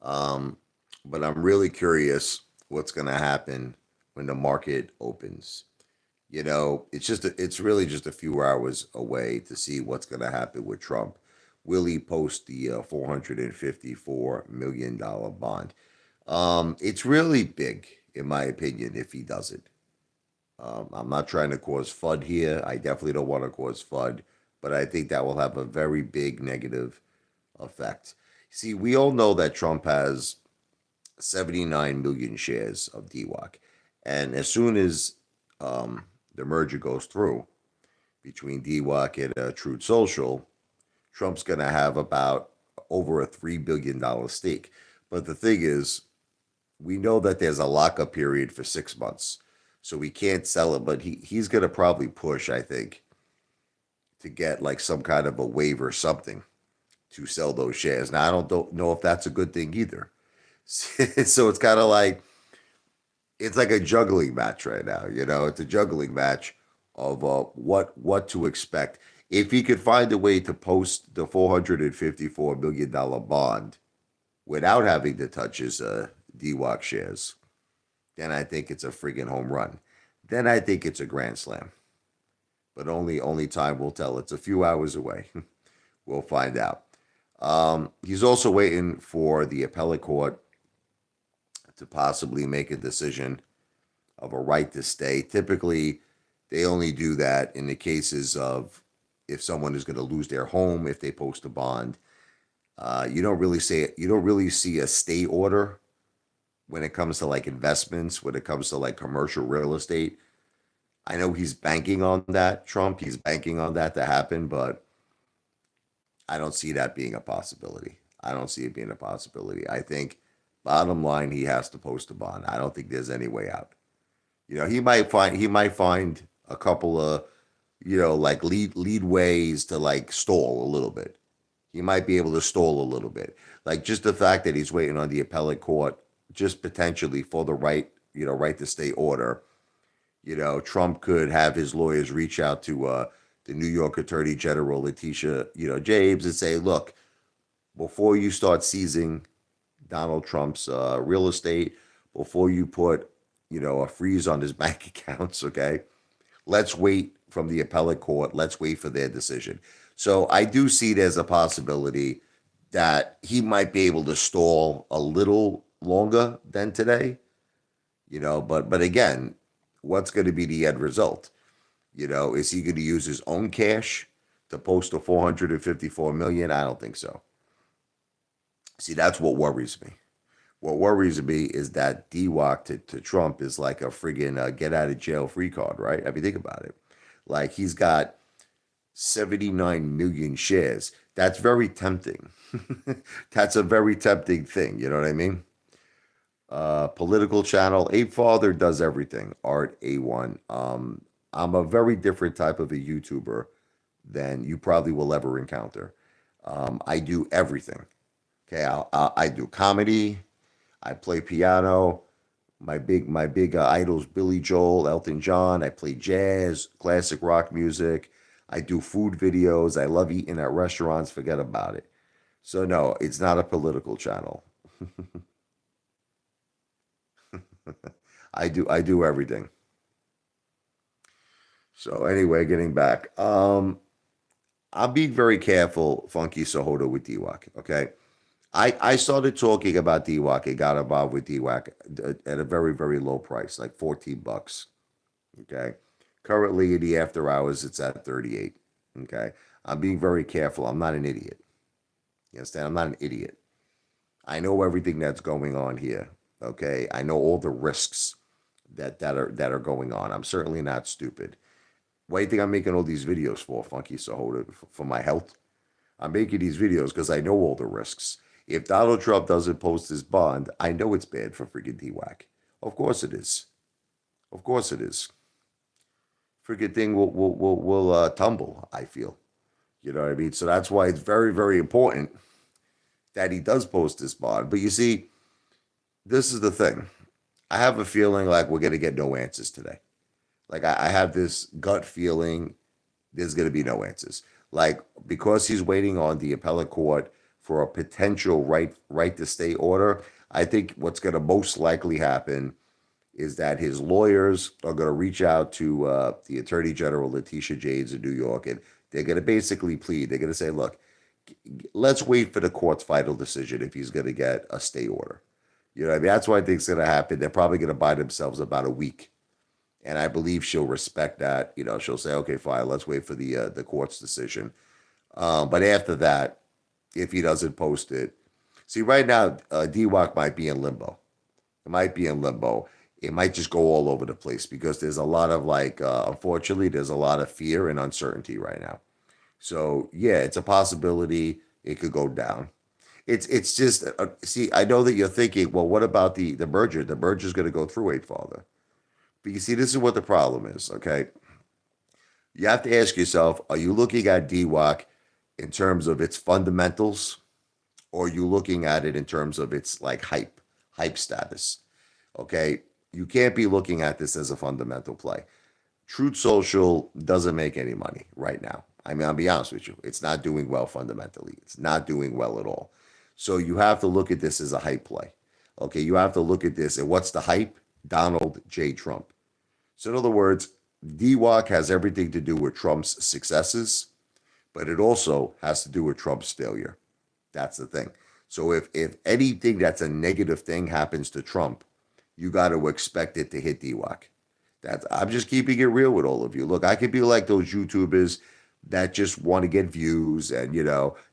Um, but I'm really curious what's going to happen when the market opens. It's really just a few hours away to see what's going to happen with Trump. Will he post the $454 million bond? It's really big, in my opinion, if he does it. I'm not trying to cause FUD here. I definitely don't want to cause FUD, but I think that will have a very big negative effect. See, we all know that Trump has 79 million shares of DWAC. And as soon as the merger goes through between DWAC and Truth Social, Trump's going to have about over a $3 billion stake. But the thing is, we know that there's a lockup period for 6 months. So we can't sell it, but he's going to probably push, I think, to get like some kind of a waiver or something to sell those shares. Now, I don't know if that's a good thing either. So it's like a juggling match right now. It's a juggling match of what to expect. If he could find a way to post the $454 million bond without having to touch his DWAC shares, then I think it's a friggin' home run. Then I think it's a grand slam. But only time will tell. It's a few hours away. We'll find out. He's also waiting for the appellate court to possibly make a decision of a right to stay. Typically, they only do that in the cases of if someone is going to lose their home if they post a bond. You don't really see a stay order when it comes to like investments, when it comes to like commercial real estate. I know he's banking on that, Trump. He's banking on that to happen, but I don't see that being a possibility. I don't see it being a possibility. I think bottom line, he has to post a bond. I don't think there's any way out. He might find a couple of like lead ways to like stall a little bit. He might be able to stall a little bit. Like just the fact that he's waiting on the appellate court, just potentially for the right to stay order. Trump could have his lawyers reach out to the New York Attorney General Letitia, James, and say, look, before you start seizing Donald Trump's real estate, before you put, a freeze on his bank accounts, okay? Let's wait from the appellate court. Let's wait for their decision. So I do see there's a possibility that he might be able to stall a little longer than today, but again, what's going to be the end result? Is he going to use his own cash to post a 454 million? I don't think so. See, that's what worries me. What worries me is that DWAC to Trump is like a friggin' get out of jail free card, right? I mean, think about it. Like he's got 79 million shares. That's very tempting. That's a very tempting thing. You know what I mean? Political channel. Apefather does everything. Art A1. I'm a very different type of a YouTuber than you probably will ever encounter. I do everything. Okay, I do comedy. I play piano. My big idols Billy Joel, Elton John. I play jazz, classic rock music. I do food videos. I love eating at restaurants. Forget about it. So no, it's not a political channel. I do everything. So anyway, getting back. I'm being very careful, Funky Sohoda with DWAC. Okay. I started talking about DWAC and got involved with DWAC at a very, very low price, like $14. Okay. Currently in the after hours, it's at 38. Okay. I'm being very careful. I'm not an idiot. You understand? I'm not an idiot. I know everything that's going on here. Okay. I know all the risks that are going on. I'm certainly not stupid. Why do you think I'm making all these videos for, Funky Sohoda? For my health? I'm making these videos because I know all the risks. If Donald Trump doesn't post his bond, I know it's bad for freaking DWAC. Of course it is. Of course it is. Freaking thing will tumble, I feel. You know what I mean? So that's why it's very, very important that he does post this bond. But you see, this is the thing. I have a feeling like we're going to get no answers today. Like I have this gut feeling there's going to be no answers. Like because he's waiting on the appellate court for a potential right to stay order. I think what's going to most likely happen is that his lawyers are going to reach out to the Attorney General Letitia James in New York, and they're going to basically plead. They're going to say, "Look, let's wait for the court's final decision if he's going to get a stay order." You know, what I mean, that's what I think is going to happen. They're probably going to buy themselves about a week, and I believe she'll respect that. You know, she'll say, "Okay, fine, let's wait for the court's decision." But after that, if he doesn't post it, see, right now, DWAC might be in limbo. It might be in limbo. It might just go all over the place because there's a lot of unfortunately, there's a lot of fear and uncertainty right now. So yeah, it's a possibility it could go down. It's just see, I know that you're thinking, well, what about the merger? The merger is going to go through Apefather. But you see, this is what the problem is. Okay, you have to ask yourself: are you looking at DWAC in terms of its fundamentals, or are you looking at it in terms of its like hype status? Okay, you can't be looking at this as a fundamental play. Truth Social doesn't make any money right now. I mean, I'll be honest with you, it's not doing well fundamentally. It's not doing well at all. So you have to look at this as a hype play. Okay, you have to look at this and what's the hype? Donald J. Trump. So in other words, DWAC has everything to do with Trump's successes, but it also has to do with Trump's failure. That's the thing. So if anything that's a negative thing happens to Trump, you got to expect it to hit DWAC. That's I'm just keeping it real with all of you. Look, I could be like those YouTubers that just want to get views and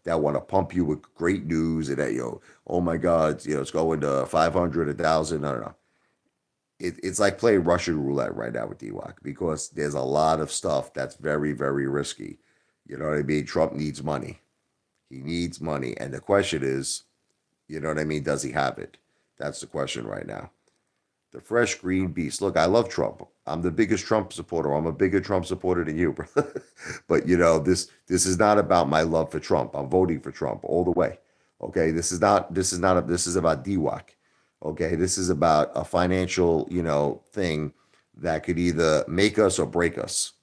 that want to pump you with great news and that oh my God, it's going to 500, 1,000. No, no, no. It's like playing Russian roulette right now with DWAC because there's a lot of stuff that's very, very risky. You know what I mean? Trump needs money. He needs money, and the question is, you know what I mean? Does he have it? That's the question right now. The fresh green beast. Look, I love Trump. I'm the biggest Trump supporter. I'm a bigger Trump supporter than you, brother. But this is not about my love for Trump. I'm voting for Trump all the way. Okay, this is about DWAC. Okay, this is about a financial, thing that could either make us or break us.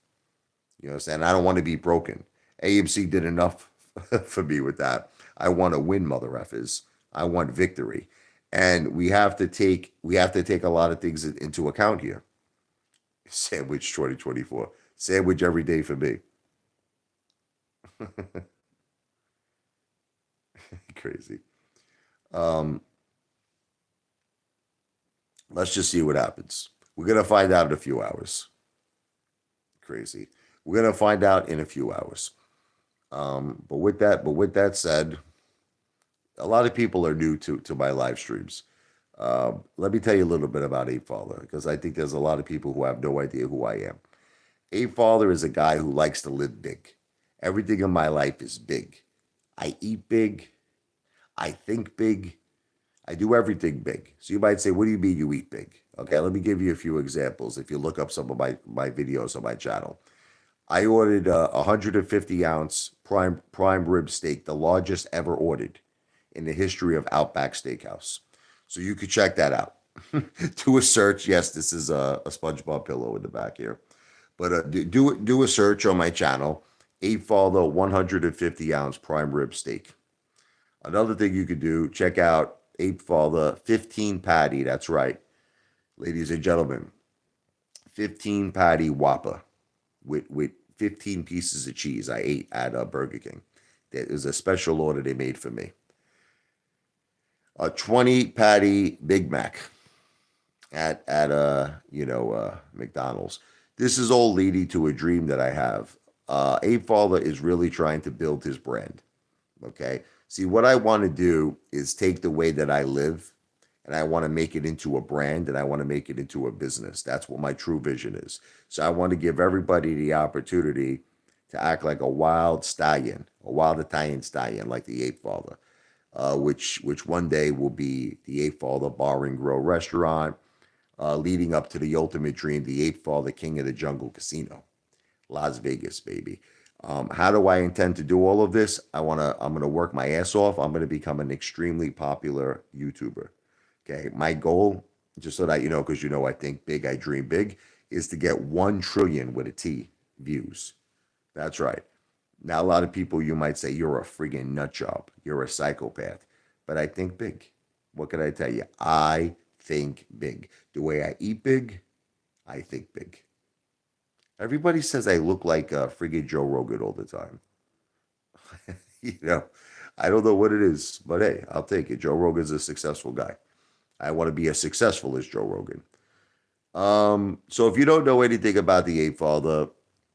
You know what I'm saying? I don't want to be broken. AMC did enough for me with that. I want to win, mother effers. I want victory. And we have to take a lot of things into account here. Sandwich 2024. Sandwich every day for me. Crazy. Um, let's just see what happens. We're gonna find out in a few hours. Crazy. We're gonna find out in a few hours. But with that said, a lot of people are new to my live streams. Let me tell you a little bit about Ape Father because I think there's a lot of people who have no idea who I am. Ape Father is a guy who likes to live big. Everything in my life is big. I eat big. I think big. I do everything big. So you might say, what do you mean you eat big? Okay, let me give you a few examples. If you look up some of my videos on my channel, I ordered a 150-ounce prime rib steak, the largest ever ordered in the history of Outback Steakhouse. So you could check that out. Do a search. Yes, this is a SpongeBob pillow in the back here. But do a search on my channel. Ape Father 150-ounce prime rib steak. Another thing you could do, check out Ape Father 15 patty. That's right, ladies and gentlemen, 15 patty Whopper with 15 pieces of cheese. I ate at Burger King. That is a special order they made for me. A 20 patty Big Mac at McDonald's. This is all leading to a dream that I have. Ape Father is really trying to build his brand. Okay. See, what I want to do is take the way that I live and I want to make it into a brand and I want to make it into a business. That's what my true vision is. So I want to give everybody the opportunity to act like a wild stallion, a wild Italian stallion, like the Ape Father, which one day will be the Ape Father Bar and Grill restaurant, leading up to the ultimate dream, the Ape Father King of the Jungle Casino, Las Vegas, baby. How do I intend to do all of this? I'm gonna work my ass off. I'm gonna become an extremely popular YouTuber. Okay, my goal, just so that you know, because I think big, I dream big, is to get 1 trillion with a T views. That's right. Now, a lot of people, you might say, you're a friggin' nut job. You're a psychopath. But I think big. What can I tell you? I think big. The way I eat big, I think big. Everybody says I look like friggin' Joe Rogan all the time. You know, I don't know what it is, but hey, I'll take it. Joe Rogan's a successful guy. I want to be as successful as Joe Rogan. So if you don't know anything about the Ape Father,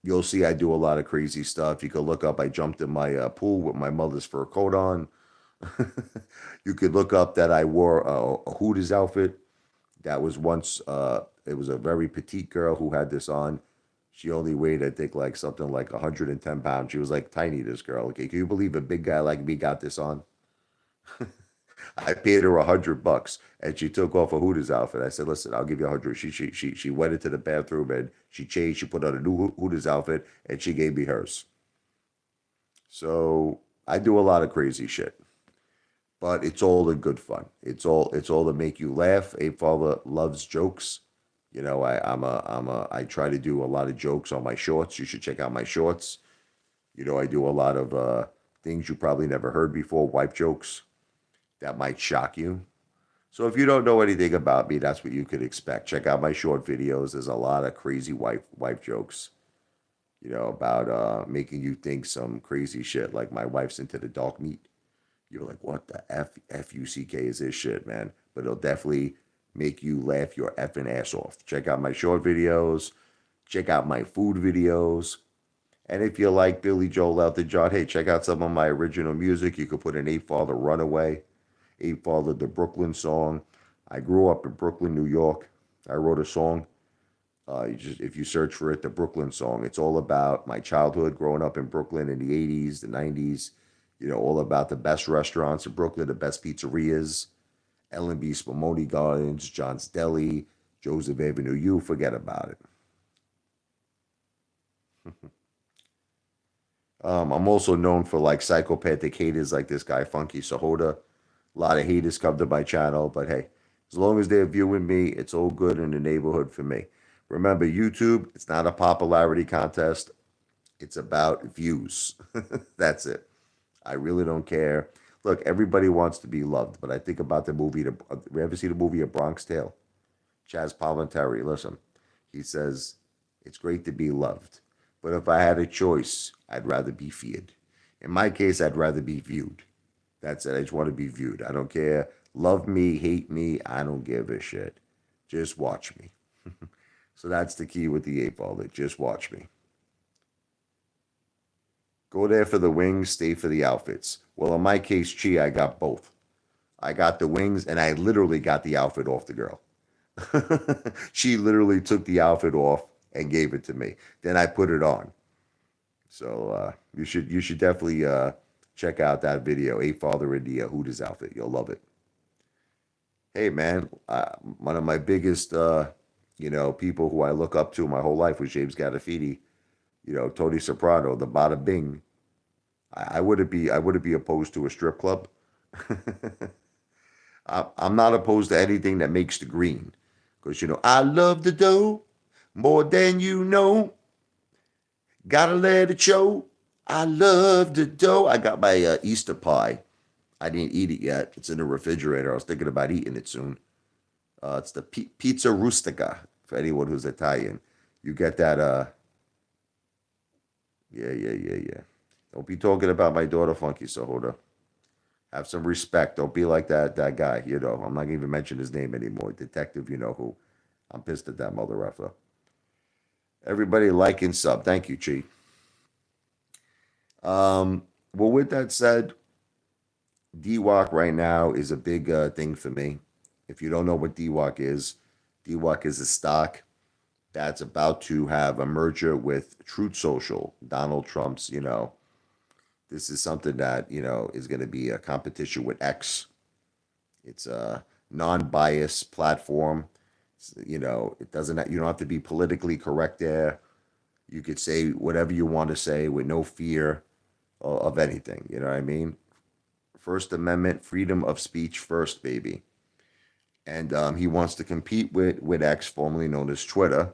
you'll see I do a lot of crazy stuff. You can look up, I jumped in my pool with my mother's fur coat on. You could look up that I wore a Hooters outfit. That was once, it was a very petite girl who had this on. She only weighed, I think, like something like 110 pounds. She was like tiny, this girl. Okay, can you believe a big guy like me got this on? I paid her $100, and she took off a Hooters outfit. I said, "Listen, I'll give you 100." She went into the bathroom and she changed. She put on a new Hooters outfit, and she gave me hers. So I do a lot of crazy shit, but it's all in good fun. It's all to make you laugh. A father loves jokes. You know, I try to do a lot of jokes on my shorts. You should check out my shorts. You know, I do a lot of things you probably never heard before, wipe jokes that might shock you. So if you don't know anything about me, that's what you could expect. Check out my short videos. There's a lot of crazy wife jokes, you know, about making you think some crazy shit like my wife's into the dog meat. You're like, what the Fuck is this shit, man? But it'll definitely make you laugh your effing ass off. Check out my short videos. Check out my food videos. And if you like Billy Joel Elton John, hey, check out some of my original music. You could put an Ape Father Runaway. Apefather, the Brooklyn song. I grew up in Brooklyn, New York. I wrote a song. If you search for it, the Brooklyn song, it's all about my childhood growing up in Brooklyn in the 80s, the 90s. You know, all about the best restaurants in Brooklyn, the best pizzerias, L&B Spumoni Gardens, John's Deli, Joseph Avenue. You forget about it. I'm also known for like psychopathic haters like this guy, Funky Sahota. A lot of haters come to my channel, but hey, as long as they're viewing me, it's all good in the neighborhood for me. Remember, YouTube, it's not a popularity contest. It's about views. That's it. I really don't care. Look, everybody wants to be loved, but I think about the movie. We ever see the movie A Bronx Tale? Chaz Palminteri, listen, he says, it's great to be loved, but if I had a choice, I'd rather be feared. In my case, I'd rather be viewed. That's it. I just want to be viewed. I don't care. Love me, hate me. I don't give a shit. Just watch me. So that's the key with the Ape Wallet. Just watch me. Go there for the wings, stay for the outfits. Well, in my case, I got both. I got the wings and I literally got the outfit off the girl. She literally took the outfit off and gave it to me. Then I put it on. So you should definitely check out that video, Ape Father India Hooters outfit. You'll love it. Hey man, one of my biggest people who I look up to my whole life was James Gandolfini. You know, Tony Soprano, the Bada Bing. I wouldn't be opposed to a strip club. I'm not opposed to anything that makes the green. Because, I love the dough more than you know. Gotta let it show. I love the dough. I got my Easter pie. I didn't eat it yet. It's in the refrigerator. I was thinking about eating it soon. It's the pizza rustica for anyone who's Italian. You get that. Yeah. Don't be talking about my daughter, Funky Sohoda. Have some respect. Don't be like that guy. I'm not gonna even mention his name anymore. Detective, you know who. I'm pissed at that mother effer. Everybody like and sub. Thank you, Chi. Well, with that said, DWAC right now is a big thing for me. If you don't know what DWAC is a stock that's about to have a merger with Truth Social, Donald Trump's, this is something that, is going to be a competition with X. It's a non-biased platform. It doesn't, you don't have to be politically correct there. You could say whatever you want to say with no fear of anything. You know what I mean? First Amendment, freedom of speech first, baby. And he wants to compete with X, formerly known as Twitter.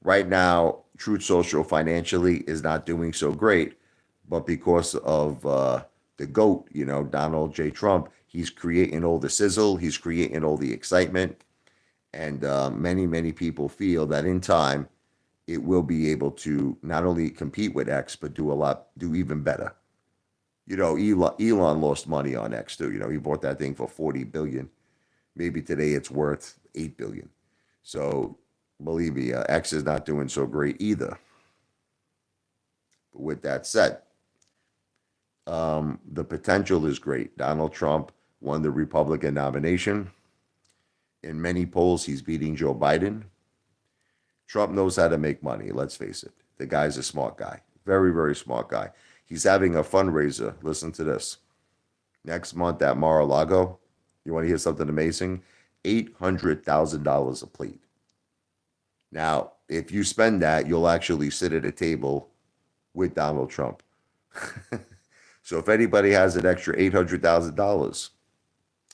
Right now, Truth Social financially is not doing so great, but because of the GOAT, Donald J. Trump, he's creating all the sizzle, he's creating all the excitement, and many, many people feel that in time it will be able to not only compete with X, but do even better. Elon lost money on X too. He bought that thing for 40 billion. Maybe today it's worth 8 billion. So believe me, X is not doing so great either. But with that said, the potential is great. Donald Trump won the Republican nomination. In many polls, he's beating Joe Biden. Trump knows how to make money. Let's face it. The guy's a smart guy. Very, very smart guy. He's having a fundraiser. Listen to this. Next month at Mar-a-Lago, you want to hear something amazing? $800,000 a plate. Now, if you spend that, you'll actually sit at a table with Donald Trump. So if anybody has an extra $800,000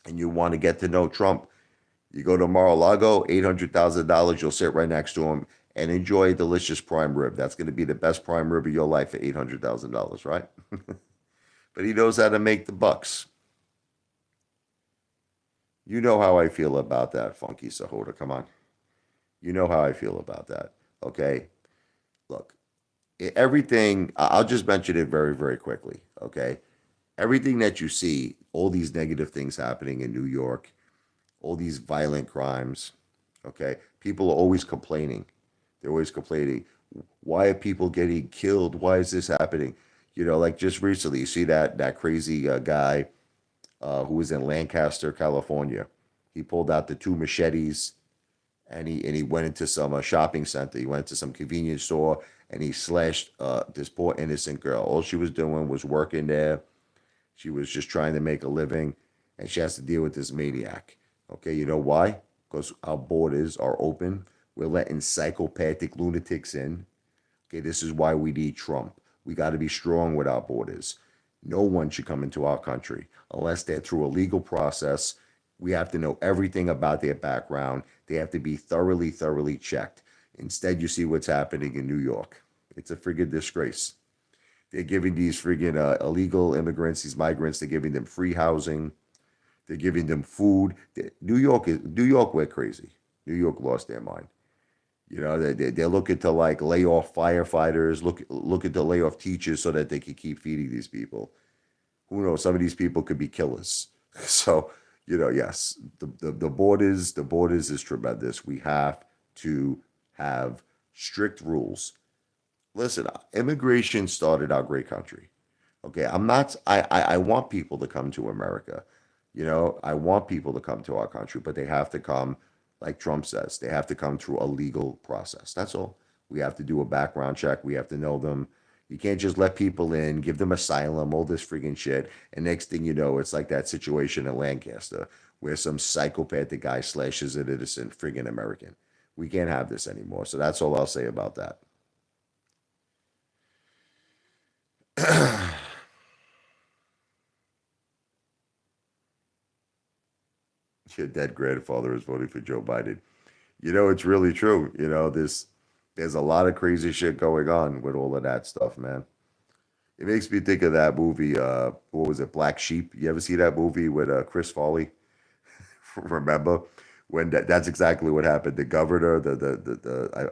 and you want to get to know Trump, you go to Mar-a-Lago, $800,000, you'll sit right next to him and enjoy a delicious prime rib. That's going to be the best prime rib of your life at $800,000, right? But he knows how to make the bucks. You know how I feel about that, Funky Sahota. Come on. You know how I feel about that. Okay. Look, everything, I'll just mention it very, very quickly. Okay. Everything that you see, all these negative things happening in New York, all these violent crimes. Okay. People are always complaining. They're always complaining. Why are people getting killed? Why is this happening? Like just recently, you see that crazy guy who was in Lancaster, California. He pulled out the two machetes and he went into some shopping center. He went to some convenience store and he slashed this poor innocent girl. All she was doing was working there. She was just trying to make a living, and she has to deal with this maniac. Okay, you know why? Because our borders are open. We're letting psychopathic lunatics in. Okay, this is why we need Trump. We got to be strong with our borders. No one should come into our country unless they're through a legal process. We have to know everything about their background. They have to be thoroughly, thoroughly checked. Instead, you see what's happening in New York. It's a friggin' disgrace. They're giving these friggin' illegal immigrants, these migrants, they're giving them free housing. They're giving them food. New York went crazy. New York lost their mind. They're looking to like lay off firefighters, looking to lay off teachers so that they can keep feeding these people. Who knows? Some of these people could be killers. So, yes, the borders is tremendous. We have to have strict rules. Listen, immigration started our great country. Okay, I'm not. I want people to come to America. I want people to come to our country, but they have to come, like Trump says, they have to come through a legal process. That's all. We have to do a background check. We have to know them. You can't just let people in, give them asylum, all this friggin' shit, and next thing you know, it's like that situation in Lancaster where some psychopathic guy slashes an innocent friggin' American. We can't have this anymore. So that's all I'll say about that. Your dead grandfather is voting for Joe Biden. It's really true. There's a lot of crazy shit going on with all of that stuff, man. It makes me think of that movie. What was it, Black Sheep? You ever see that movie with Chris Farley? Remember when that's exactly what happened. The governor,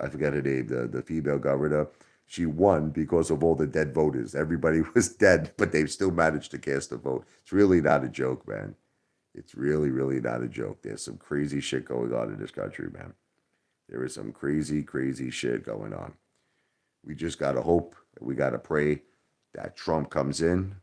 I forget her name, the female governor, she won because of all the dead voters. Everybody was dead, but they still managed to cast a vote. It's really not a joke, man. It's really, really not a joke. There's some crazy shit going on in this country, man. There is some crazy, crazy shit going on. We just got to hope, we got to pray that Trump comes in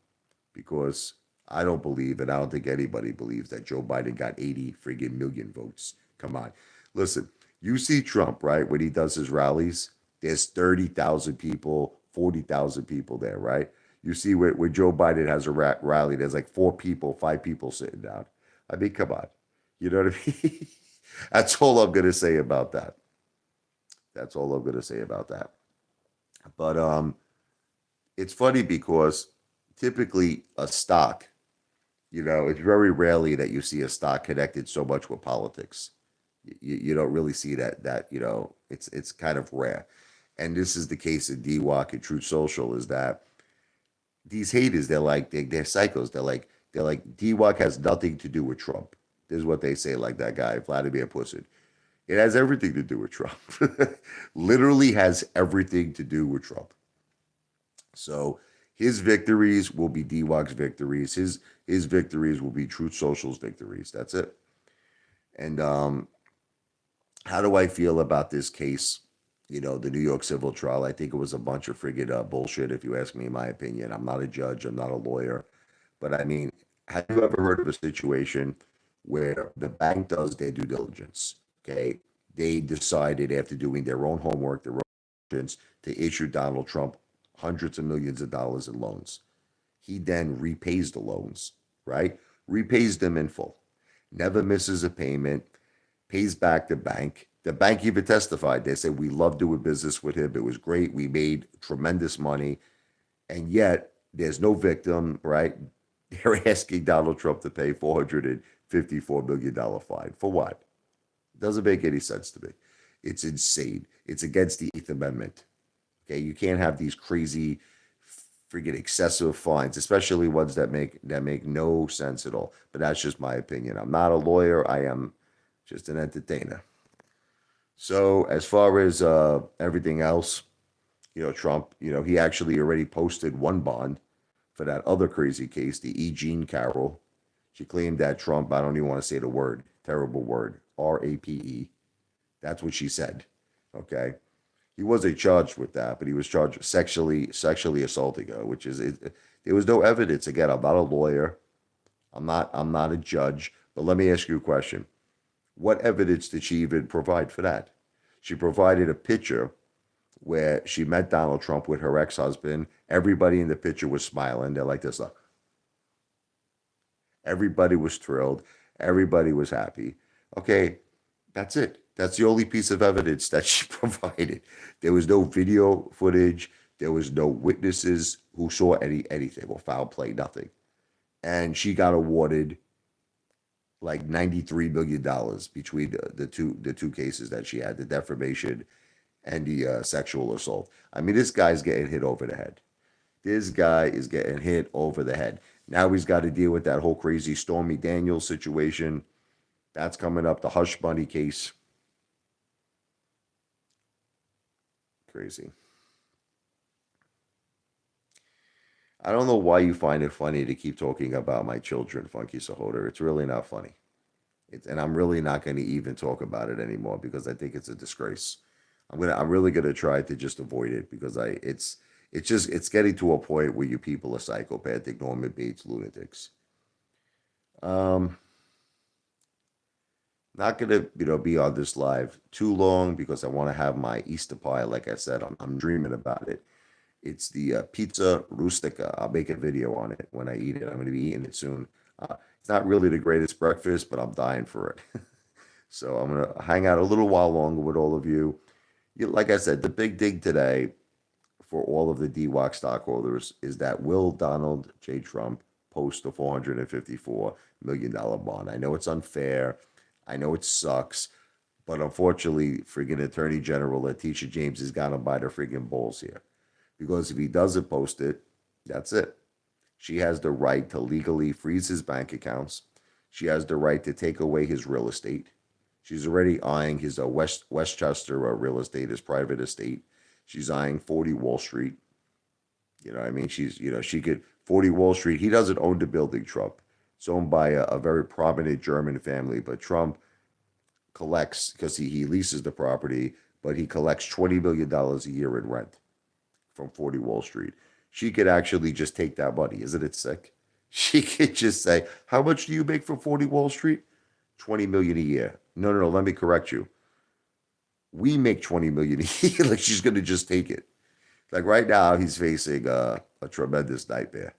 because I don't believe, and I don't think anybody believes that Joe Biden got 80 friggin' million votes. Come on. Listen, you see Trump, right? When he does his rallies, there's 30,000 people, 40,000 people there, right? You see where Joe Biden has a rally, there's like 4 people, 5 people sitting down. I mean, come on. You know what I mean? That's all I'm going to say about that. That's all I'm going to say about that. But it's funny because typically a stock, it's very rarely that you see a stock connected so much with politics. You don't really see that it's kind of rare. And this is the case in DWAC and Truth Social is that These haters, they're psychos. They're like DWAC has nothing to do with Trump. This is what they say, like that guy Vladimir Putin. It has everything to do with Trump. Literally has everything to do with Trump. So his victories will be DWAC's victories. His victories will be Truth Social's victories. That's it. And how do I feel about this case? The New York civil trial. I think it was a bunch of friggin' bullshit, if you ask me my opinion. I'm not a judge, I'm not a lawyer. But I mean, have you ever heard of a situation where the bank does their due diligence? Okay. They decided after doing their own homework, their own diligence, to issue Donald Trump hundreds of millions of dollars in loans. He then repays the loans, right? Repays them in full, never misses a payment, pays back the bank. The bank even testified. They said, we love doing business with him. It was great. We made tremendous money. And yet, there's no victim, right? They're asking Donald Trump to pay $454 million fine. For what? It doesn't make any sense to me. It's insane. It's against the Eighth Amendment. Okay, you can't have these crazy, freaking excessive fines, especially ones that make no sense at all. But that's just my opinion. I'm not a lawyer. I am just an entertainer. So as far as everything else, Trump, he actually already posted one bond for that other crazy case, the E. Jean Carroll. She claimed that Trump, I don't even want to say the word, terrible word, RAPE. That's what she said. Okay. He wasn't charged with that, but he was charged sexually assaulting her, which is it, there was no evidence. Again, I'm not a lawyer. I'm not a judge. But let me ask you a question. What evidence did she even provide for that? She provided a picture where she met Donald Trump with her ex-husband. Everybody in the picture was smiling. They're like this. Look. Everybody was thrilled. Everybody was happy. Okay, that's it. That's the only piece of evidence that she provided. There was no video footage. There was no witnesses who saw anything or foul play, nothing. And she got awarded like $93 million between the two cases that she had, the defamation and the sexual assault. I mean, this guy's getting hit over the head. This guy is getting hit over the head. Now he's got to deal with that whole crazy Stormy Daniels situation. That's coming up. The Hush Money case. Crazy. I don't know why you find it funny to keep talking about my children, Funky Sahoda. It's really not funny. And I'm really not going to even talk about it anymore because I think it's a disgrace. I'm really gonna try to just avoid it because it's getting to a point where you people are psychopathic, Norman Bates lunatics. Um, Not gonna be on this live too long because I want to have my Easter pie. Like I said, I'm dreaming about it. It's the pizza rustica. I'll make a video on it when I eat it. I'm going to be eating it soon. It's not really the greatest breakfast, but I'm dying for it. So I'm going to hang out a little while longer with all of you. Like I said, the big thing today for all of the DWAC stockholders is that will Donald J. Trump post a $454 million bond? I know it's unfair. I know it sucks. But unfortunately, friggin' Attorney General Letitia James has got him by the friggin' balls here. Because if he doesn't post it, that's it. She has the right to legally freeze his bank accounts. She has the right to take away his real estate. She's already eyeing his Westchester real estate, his private estate. She's eyeing 40 Wall Street. I mean, she could, 40 Wall Street. He doesn't own the building, Trump. It's owned by a very prominent German family, but Trump collects, because he leases the property, but he collects $20 million a year in rent from 40 Wall Street. She could actually just take that money. Isn't it sick? She could just say, how much do you make from 40 Wall Street? 20 million a year. No, no, no, let me correct you. We make 20 million a year. Like she's going to just take it. Like right now, he's facing a tremendous nightmare.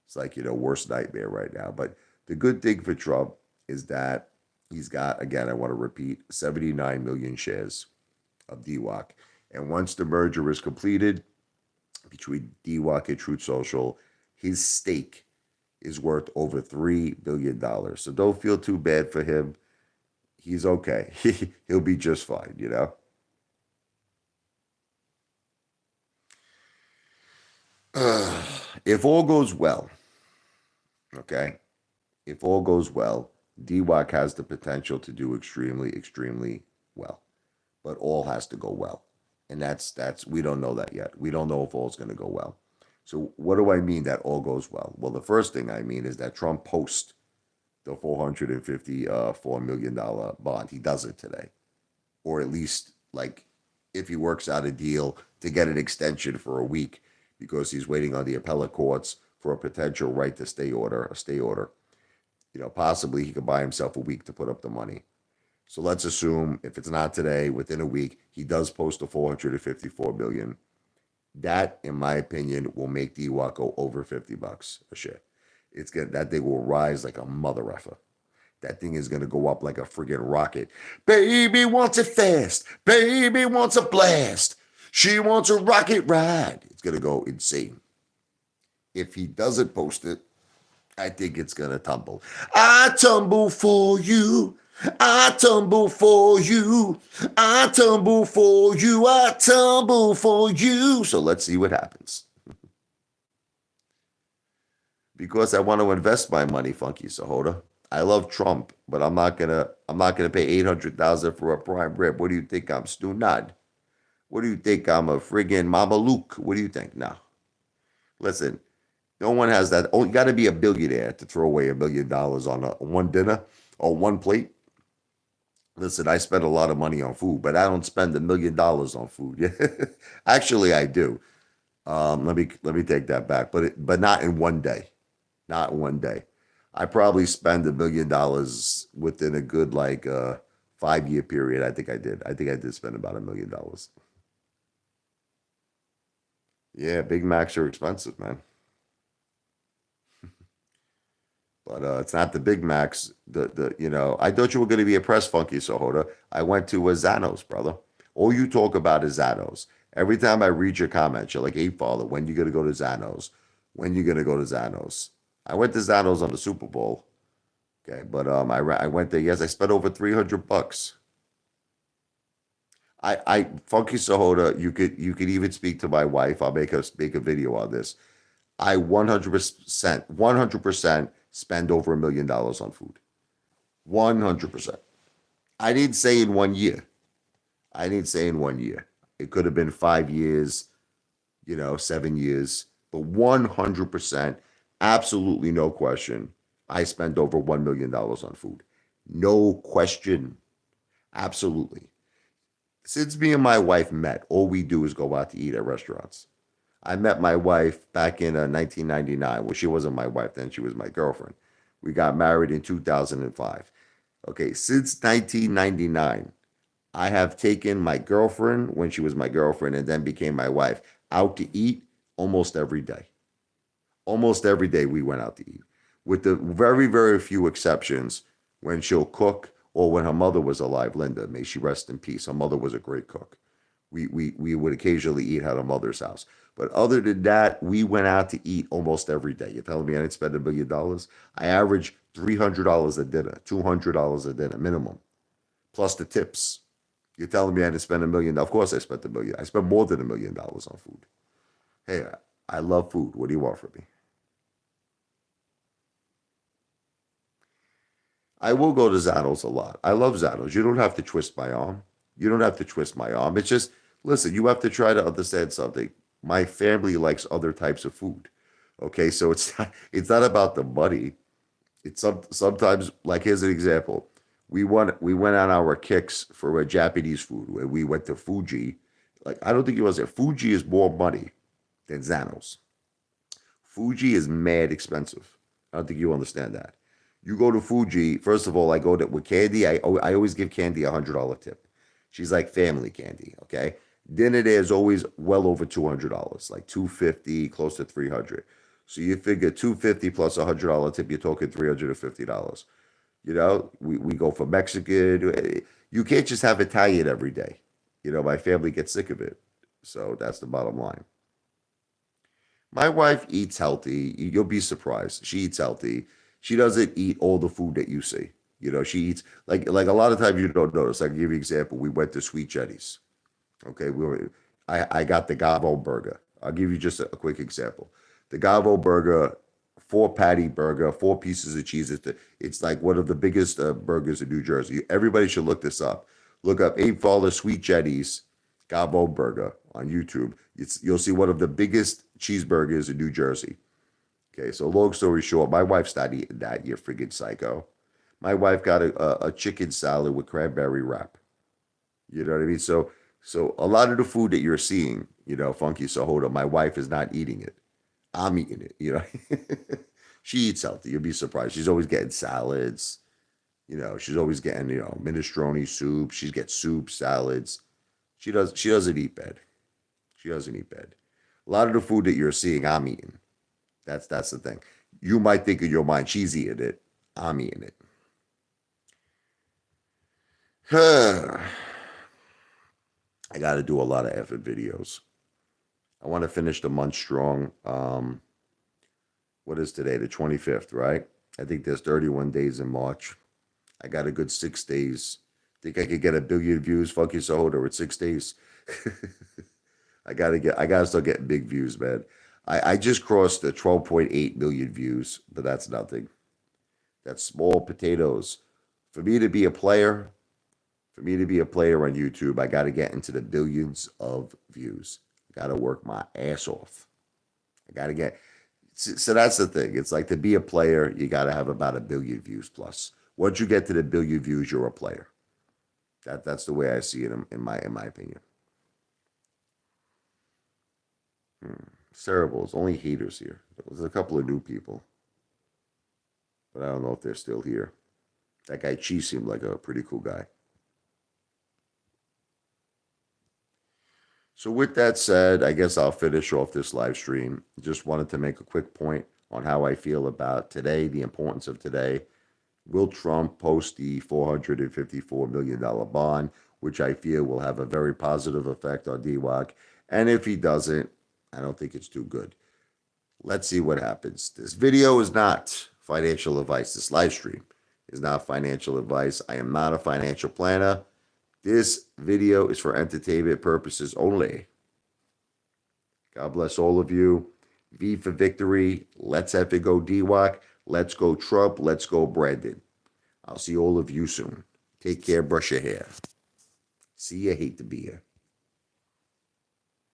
It's like, worst nightmare right now. But the good thing for Trump is that he's got, again, I want to repeat, 79 million shares of DWAC. And once the merger is completed between DWAC and Truth Social, his stake is worth over $3 billion. So don't feel too bad for him. He's okay. He'll be just fine. If all goes well, okay, if all goes well, DWAC has the potential to do extremely, extremely well. But all has to go well. And that's we don't know that yet. We don't know if all's going to go well. So what do I mean that all goes well? Well, the first thing I mean is that Trump posts the $454 million bond. He does it today, or at least like if he works out a deal to get an extension for a week because he's waiting on the appellate courts for a potential right to stay order, a stay order. Possibly he could buy himself a week to put up the money. So let's assume if it's not today, within a week, he does post a 454 million. That, in my opinion, will make DWAC go over $50 a share. That thing will rise like a mother effer. That thing is gonna go up like a friggin' rocket. Baby wants it fast. Baby wants a blast. She wants a rocket ride. It's gonna go insane. If he doesn't post it, I think it's gonna tumble. I tumble for you. I tumble for you. I tumble for you. I tumble for you. So let's see what happens. Because I want to invest my money, Funky Sahota. I love Trump, but I'm not gonna pay 800,000 for a prime rib. What do you think I'm Stu Nod? What do you think I'm a friggin' Mama Luke? What do you think? No. Listen, no one has that. Oh, you got to be a billionaire to throw away $1 million on one dinner or one plate. Listen, I spend a lot of money on food, but I don't spend $1 million on food. Actually, I do. Let me take that back, but not in one day. Not in one day. I probably spend $1 million within a good 5-year period. I think I did. I think I did spend about $1 million. Yeah, Big Macs are expensive, man. But it's not the Big Macs. I thought you were going to be a press Funky Sahota. I went to Zano's, brother. All you talk about is Zano's. Every time I read your comments, you're like, Apefather, when you going to go to Zano's? When you going to go to Zano's? I went to Zano's on the Super Bowl. Okay, but I went there. Yes, I spent over $300. I Funky Sahota. You could even speak to my wife. I'll make a video on this. I 100% spend over $1 million on food. 100%. I didn't say in 1 year. I didn't say in 1 year. It could have been 5 years, 7 years, but 100%, absolutely no question. I spent over $1 million on food. No question. Absolutely. Since me and my wife met, all we do is go out to eat at restaurants. I met my wife back in 1999. Well, she wasn't my wife then, she was my girlfriend. We got married in 2005. Okay, since 1999, I have taken my girlfriend when she was my girlfriend and then became my wife out to eat almost every day. Almost every day we went out to eat, with the very, very few exceptions when she'll cook or when her mother was alive, Linda, may she rest in peace. Her mother was a great cook. We would occasionally eat at her mother's house. But other than that, we went out to eat almost every day. You're telling me I didn't spend $1 million? I average $300 a dinner, $200 a dinner minimum, plus the tips. You're telling me I didn't spend $1 million? Of course I spent $1 million. I spent more than $1 million on food. Hey, I love food. What do you want from me? I will go to Zanos a lot. I love Zanos. You don't have to twist my arm. You don't have to twist my arm. It's just, listen, you have to try to understand something. My family likes other types of food. Okay, so it's not about the money. Sometimes, like, here's an example. We went on our kicks for a Japanese food where we went to Fuji. Like, I don't think you understand. Fuji is more money than Zanos. Fuji is mad expensive. I don't think you understand that. You go to Fuji, first of all, I go to with Candy. I always give Candy $100 tip. She's like family Candy, okay? Dinner there is always well over $200, like 250, close to 300. So you figure 250 plus $100 tip, you're talking $350. We go for Mexican. You can't just have Italian every day. My family gets sick of it. So that's the bottom line. My wife eats healthy. You'll be surprised. She eats healthy. She doesn't eat all the food that you see. She eats like a lot of times you don't notice. I can give you an example. We went to Sweet Jenny's. Okay, I got the Gavo burger. I'll give you just a quick example. The Gavo burger, 4 patty burger, 4 pieces of cheese. It's like one of the biggest burgers in New Jersey. Everybody should look this up. Look up Apefather Sweet Jetty's Gavo burger on YouTube. You'll see one of the biggest cheeseburgers in New Jersey. Okay, so long story short, my wife's not eating that, you friggin' psycho. My wife got a chicken salad with cranberry wrap. You know what I mean? So a lot of the food that you're seeing, Funky Sohoda, my wife is not eating it. I'm eating it. She eats healthy. You'll be surprised. She's always getting salads. She's always getting, minestrone soup. She gets soup, salads. She doesn't eat bad. She doesn't eat bad. A lot of the food that you're seeing, I'm eating. That's the thing. You might think in your mind she's eating it. I'm eating it. I got to do a lot of effort videos. I want to finish the month strong. What is today? The 25th, right? I think there's 31 days in March. I got a good 6 days. Think I could get 1 billion views? Funky Sohoda with 6 days. I gotta start getting big views, man. I just crossed the 12.8 million views, but that's nothing. That's small potatoes. For me to be a player on YouTube, I got to get into the billions of views. I got to work my ass off. I got to get. So that's the thing. It's like to be a player, you got to have about 1 billion views plus. Once you get to the 1 billion views, you're a player. That's the way I see it in my opinion. It's terrible. It's only haters here. There's a couple of new people, but I don't know if they're still here. That guy Chi seemed like a pretty cool guy. So with that said, I guess I'll finish off this live stream. Just wanted to make a quick point on how I feel about today, the importance of today. Will Trump post the $454 million bond, which I feel will have a very positive effect on DWAC? And if he doesn't, I don't think it's too good. Let's see what happens. This video is not financial advice. This live stream is not financial advice. I am not a financial planner. This video is for entertainment purposes only. God bless all of you. V for victory. Let's have it go DWAC. Let's go Trump. Let's go Brandon. I'll see all of you soon. Take care. Brush your hair. See ya. Hate to be here.